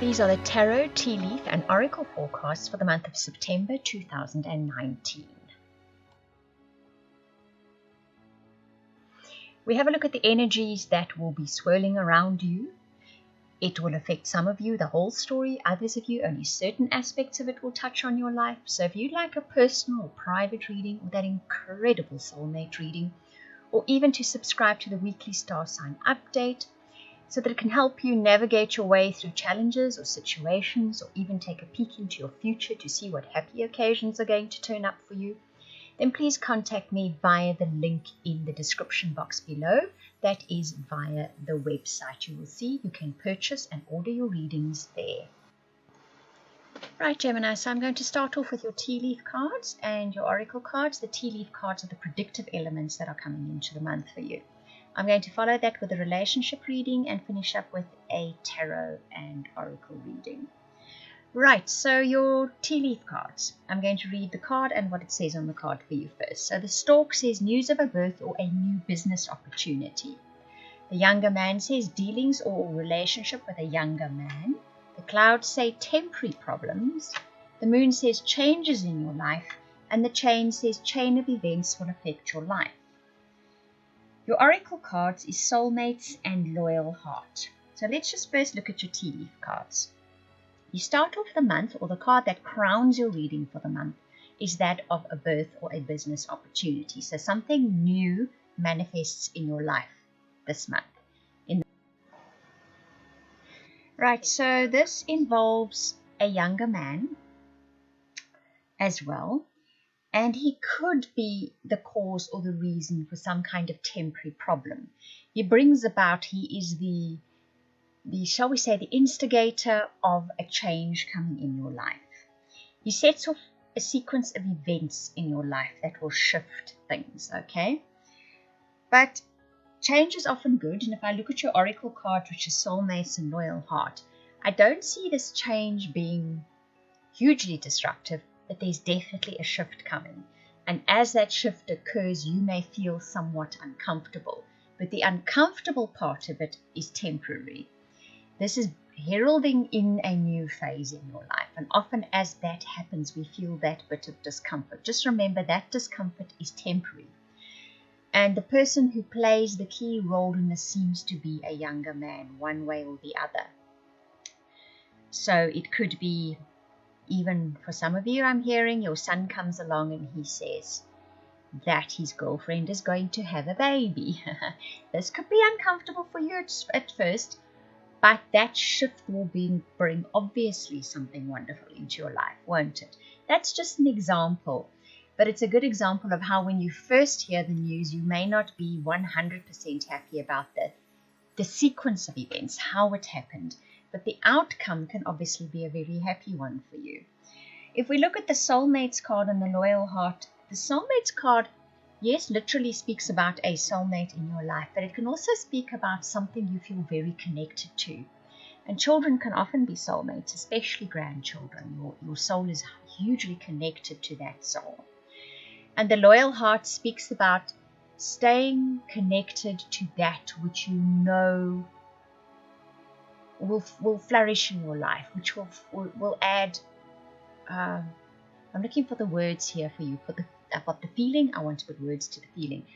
These are the Tarot, Tea Leaf and Oracle forecasts for the month of September 2019. We have a look at the energies that will be swirling around you. It will affect some of you, the whole story. Others of you, only certain aspects of it will touch on your life. So if you'd like a personal or private reading, or that incredible soulmate reading, or even to subscribe to the weekly star sign update, so that it can help you navigate your way through challenges or situations, or even take a peek into your future to see what happy occasions are going to turn up for you, then please contact me via the link in the description box below. That is via the website. You will see you can purchase and order your readings there. Right, Gemini, so I'm going to start off with your tea leaf cards and your oracle cards. The tea leaf cards are the predictive elements that are coming into the month for you. I'm going to follow that with a relationship reading and finish up with a tarot and oracle reading. Right, so your tea leaf cards. I'm going to read the card and what it says on the card for you first. So the stork says news of a birth or a new business opportunity. The younger man says dealings or relationship with a younger man. The clouds say temporary problems. The moon says changes in your life. And the chain says chain of events will affect your life. Your oracle cards is soulmates and loyal heart. So let's just first look at your tea leaf cards. You start off the month, or the card that crowns your reading for the month is that of a birth or a business opportunity. So something new manifests in your life this month. Right, so this involves a younger man as well. And he could be the cause or the reason for some kind of temporary problem. He is the shall we say, the instigator of a change coming in your life. He sets off a sequence of events in your life that will shift things, okay? But change is often good, and if I look at your oracle card, which is soulmates and loyal heart, I don't see this change being hugely disruptive, but there's definitely a shift coming. And as that shift occurs, you may feel somewhat uncomfortable. But the uncomfortable part of it is temporary. This is heralding in a new phase in your life. And often as that happens, we feel that bit of discomfort. Just remember that discomfort is temporary. And the person who plays the key role in this seems to be a younger man, one way or the other. So it could be, even for some of you, I'm hearing your son comes along and he says that his girlfriend is going to have a baby. This could be uncomfortable for you at first, but that shift will bring obviously something wonderful into your life, won't it? That's just an example, but it's a good example of how when you first hear the news, you may not be 100% happy about the sequence of events, how it happened. But the outcome can obviously be a very happy one for you. If we look at the soulmates card and the loyal heart, the soulmates card, yes, literally speaks about a soulmate in your life, but it can also speak about something you feel very connected to. And children can often be soulmates, especially grandchildren. Your soul is hugely connected to that soul. And the loyal heart speaks about staying connected to that which you know will flourish in your life, which will add, I'm looking for the words here for you. I've got the feeling, I want to put words to the feeling.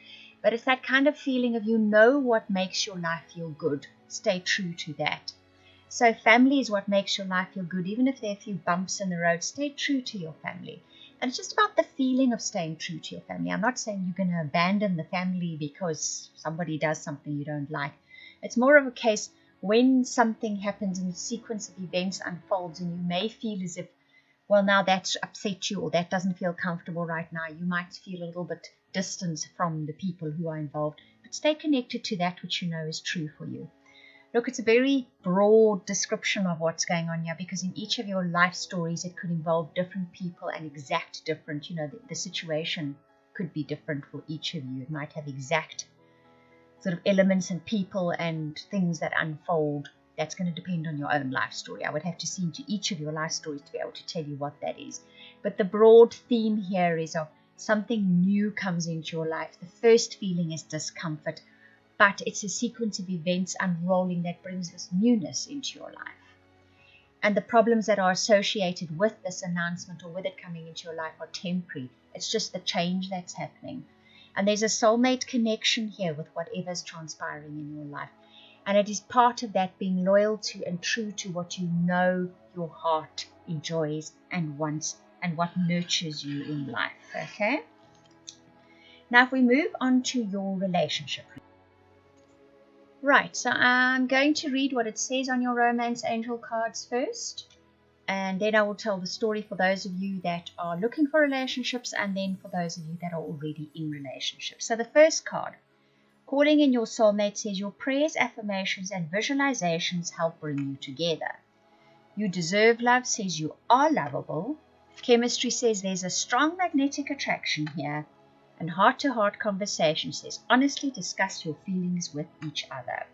But it's that kind of feeling of you know what makes your life feel good. Stay true to that. So family is what makes your life feel good. Even if there are a few bumps in the road, stay true to your family. And it's just about the feeling of staying true to your family. I'm not saying you're going to abandon the family because somebody does something you don't like. It's more of a case when something happens and a sequence of events unfolds and you may feel as if, well, now that's upset you or that doesn't feel comfortable right now. You might feel a little bit distant from the people who are involved, but stay connected to that which you know is true for you. Look, it's a very broad description of what's going on here, because in each of your life stories, it could involve different people and exact different, the situation could be different for each of you. It might have exact sort of elements and people and things that unfold. That's going to depend on your own life story. I would have to see into each of your life stories to be able to tell you what that is. But the broad theme here is of something new comes into your life. The first feeling is discomfort, but it's a sequence of events unrolling that brings this newness into your life. And the problems that are associated with this announcement or with it coming into your life are temporary. It's just the change that's happening. And there's a soulmate connection here with whatever's transpiring in your life. And it is part of that being loyal to and true to what you know your heart enjoys and wants and what nurtures you in life. Okay? Now, if we move on to your relationship. Right, so I'm going to read what it says on your romance angel cards first. And then I will tell the story for those of you that are looking for relationships and then for those of you that are already in relationships. So the first card, calling in your soulmate, says your prayers, affirmations, and visualizations help bring you together. You deserve love says you are lovable. Chemistry says there's a strong magnetic attraction here. And heart-to-heart conversation says honestly discuss your feelings with each other.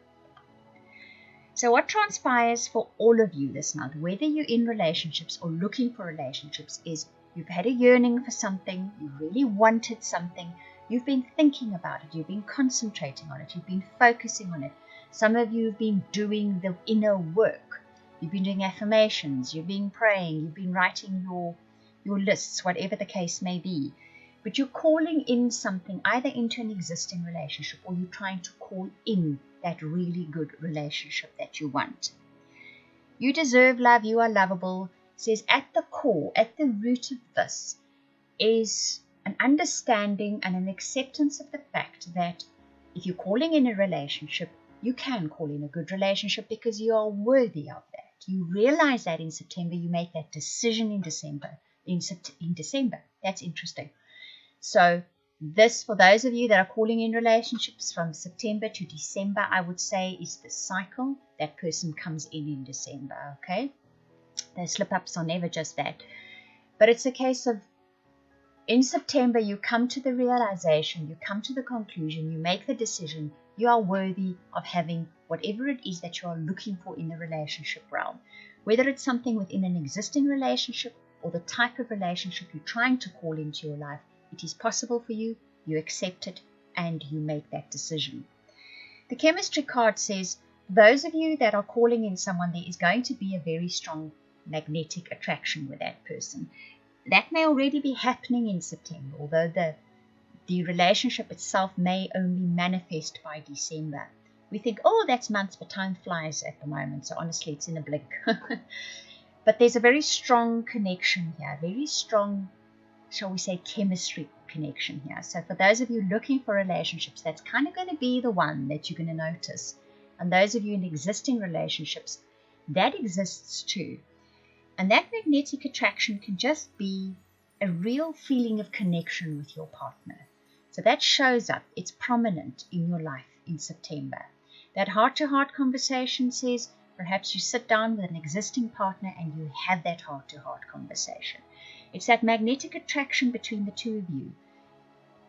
So what transpires for all of you this month, whether you're in relationships or looking for relationships, is you've had a yearning for something, you really wanted something, you've been thinking about it, you've been concentrating on it, you've been focusing on it. Some of you have been doing the inner work. You've been doing affirmations, you've been praying, you've been writing your lists, whatever the case may be. But you're calling in something either into an existing relationship or you're trying to call in that really good relationship that you want. You deserve love, you are lovable, says at the core, at the root of this is an understanding and an acceptance of the fact that if you're calling in a relationship, you can call in a good relationship because you are worthy of that. You realize that in September, you make that decision in December. In December, that's interesting. So this, for those of you that are calling in relationships from September to December, I would say is the cycle. That person comes in December, okay? The slip-ups are never just that. But it's a case of in September, you come to the realization, you come to the conclusion, you make the decision, you are worthy of having whatever it is that you are looking for in the relationship realm. Whether it's something within an existing relationship or the type of relationship you're trying to call into your life, it is possible for you, you accept it, and you make that decision. The chemistry card says, those of you that are calling in someone, there is going to be a very strong magnetic attraction with that person. That may already be happening in September, although the relationship itself may only manifest by December. We think, oh, that's months, but time flies at the moment, so honestly, it's in a blink. But there's a very strong connection here, very strong, shall we say, chemistry connection here. So for those of you looking for relationships, that's kind of going to be the one that you're going to notice. And those of you in existing relationships, that exists too. And that magnetic attraction can just be a real feeling of connection with your partner. So that shows up, it's prominent in your life in September. That heart-to-heart conversation says perhaps you sit down with an existing partner and you have that heart-to-heart conversation. It's that magnetic attraction between the two of you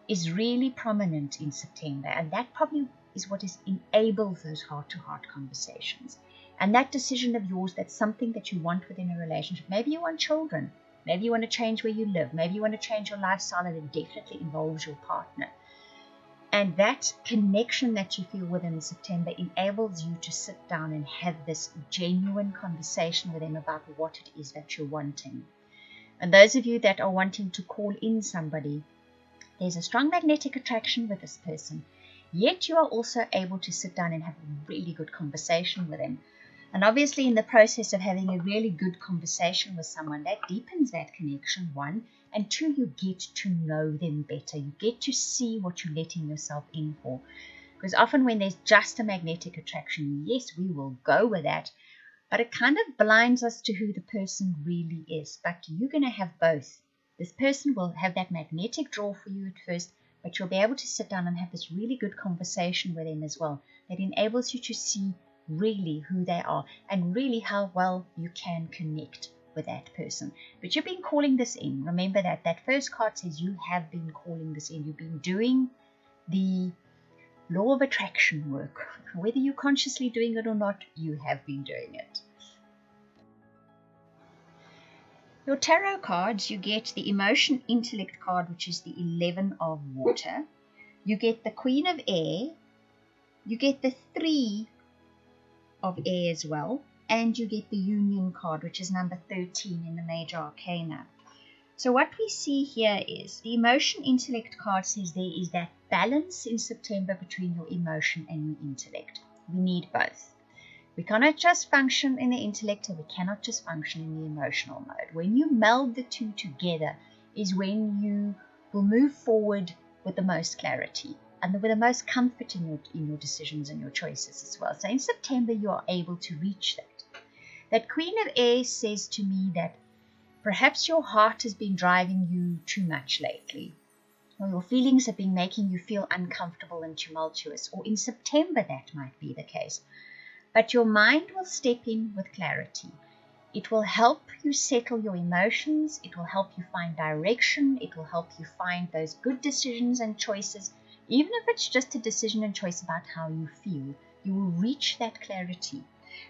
is really prominent in September, and that probably is what enables those heart-to-heart conversations. And that decision of yours, that's something that you want within a relationship. Maybe you want children, maybe you want to change where you live, maybe you want to change your lifestyle, and it definitely involves your partner. And that connection that you feel within September enables you to sit down and have this genuine conversation with them about what it is that you're wanting. And those of you that are wanting to call in somebody, there's a strong magnetic attraction with this person, yet you are also able to sit down and have a really good conversation with them. And obviously in the process of having a really good conversation with someone, that deepens that connection, one, and two, you get to know them better. You get to see what you're letting yourself in for. Because often when there's just a magnetic attraction, yes, we will go with that, but it kind of blinds us to who the person really is. But you're going to have both. This person will have that magnetic draw for you at first, but you'll be able to sit down and have this really good conversation with them as well. That enables you to see really who they are and really how well you can connect with that person. But you've been calling this in. Remember that first card says you have been calling this in. You've been doing the law of attraction work. Whether you're consciously doing it or not, you have been doing it. Your tarot cards, you get the emotion intellect card, which is the 11 of water. You get the Queen of Air. You get the 3 of air as well. and you get the Union card, which is number 13 in the Major Arcana. So what we see here is the Emotion Intellect card says there is that balance in September between your emotion and your intellect. We need both. We cannot just function in the intellect, and we cannot just function in the emotional mode. When you meld the two together is when you will move forward with the most clarity and with the most comfort in your decisions and your choices as well. So in September, you are able to reach that. That Queen of Air says to me that perhaps your heart has been driving you too much lately, or your feelings have been making you feel uncomfortable and tumultuous, or in September that might be the case. But your mind will step in with clarity. It will help you settle your emotions. It will help you find direction. It will help you find those good decisions and choices. Even if it's just a decision and choice about how you feel, you will reach that clarity.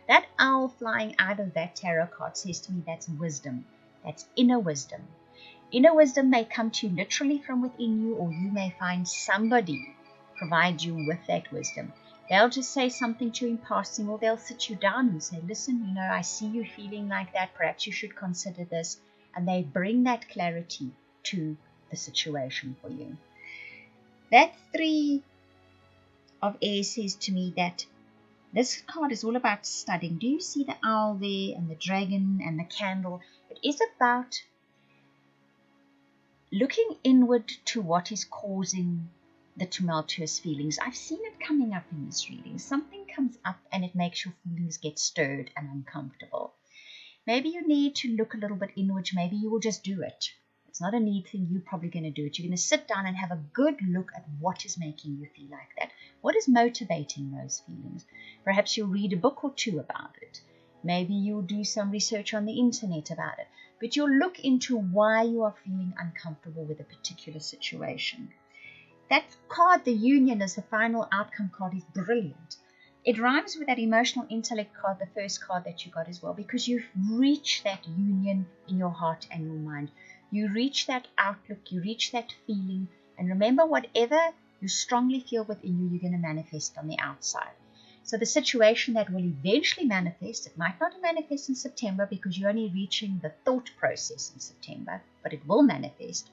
That owl flying out of that tarot card says to me that's wisdom. That's inner wisdom. Inner wisdom may come to you literally from within you, or you may find somebody provide you with that wisdom. They'll just say something to you in passing, or they'll sit you down and say, listen, I see you feeling like that. Perhaps you should consider this. And they bring that clarity to the situation for you. That 3 of Air says to me that this card is all about studying. Do you see the owl there and the dragon and the candle? It is about looking inward to what is causing the tumultuous feelings. I've seen it coming up in this reading. Something comes up and it makes your feelings get stirred and uncomfortable. Maybe you need to look a little bit inward. Maybe you will just do it. It's not a need thing. You're probably going to do it. You're going to sit down and have a good look at what is making you feel like that. What is motivating those feelings? Perhaps you'll read a book or two about it. Maybe you'll do some research on the internet about it. But you'll look into why you are feeling uncomfortable with a particular situation. That card, the Union, as the final outcome card, is brilliant. It rhymes with that Emotional Intellect card, the first card that you got as well, because you've reached that union in your heart and your mind. You reach that outlook, you reach that feeling, and remember, whatever you strongly feel within you, you're going to manifest on the outside. So the situation that will eventually manifest, it might not manifest in September because you're only reaching the thought process in September, but it will manifest,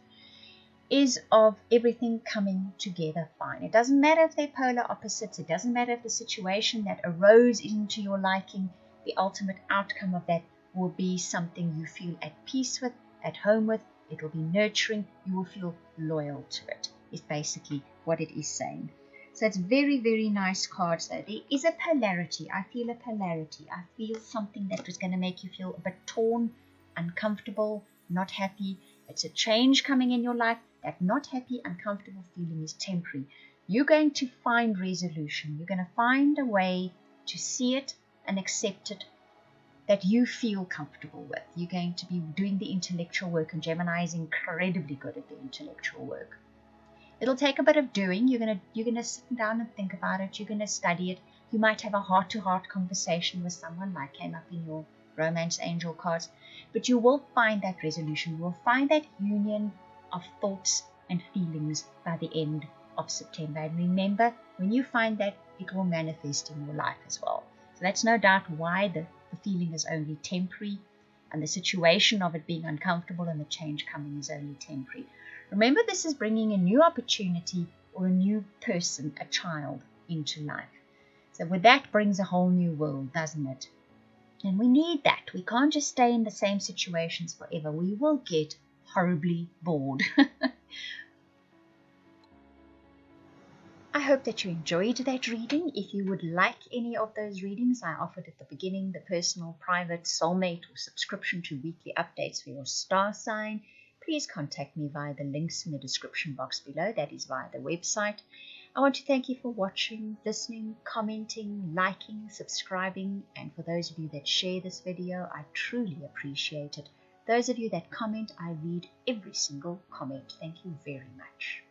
is of everything coming together fine. It doesn't matter if they're polar opposites. It doesn't matter if the situation that arose into your liking, the ultimate outcome of that will be something you feel at peace with, at home with. It will be nurturing. You will feel loyal to it, is basically what it is saying. So it's very, very nice cards though. There is a polarity. I feel a polarity. I feel something that was going to make you feel a bit torn, uncomfortable, not happy. It's a change coming in your life. That not happy, uncomfortable feeling is temporary. You're going to find resolution. You're going to find a way to see it and accept it that you feel comfortable with. You're going to be doing the intellectual work, and Gemini is incredibly good at the intellectual work. It'll take a bit of doing. You're gonna sit down and think about it. You're gonna study it. You might have a heart-to-heart conversation with someone, like came up in your Romance Angel cards, but you will find that resolution. You will find that union of thoughts and feelings by the end of September. And remember, when you find that, it will manifest in your life as well. So that's no doubt why the feeling is only temporary, and the situation of it being uncomfortable and the change coming is only temporary. Remember, this is bringing a new opportunity or a new person, a child, into life. So with that brings a whole new world, doesn't it? And we need that. We can't just stay in the same situations forever. We will get horribly bored. I hope that you enjoyed that reading. If you would like any of those readings I offered at the beginning, the personal, private, soulmate, or subscription to weekly updates for your star sign, please contact me via the links in the description box below. That is via the website. I want to thank you for watching, listening, commenting, liking, subscribing, and for those of you that share this video, I truly appreciate it. Those of you that comment, I read every single comment. Thank you very much.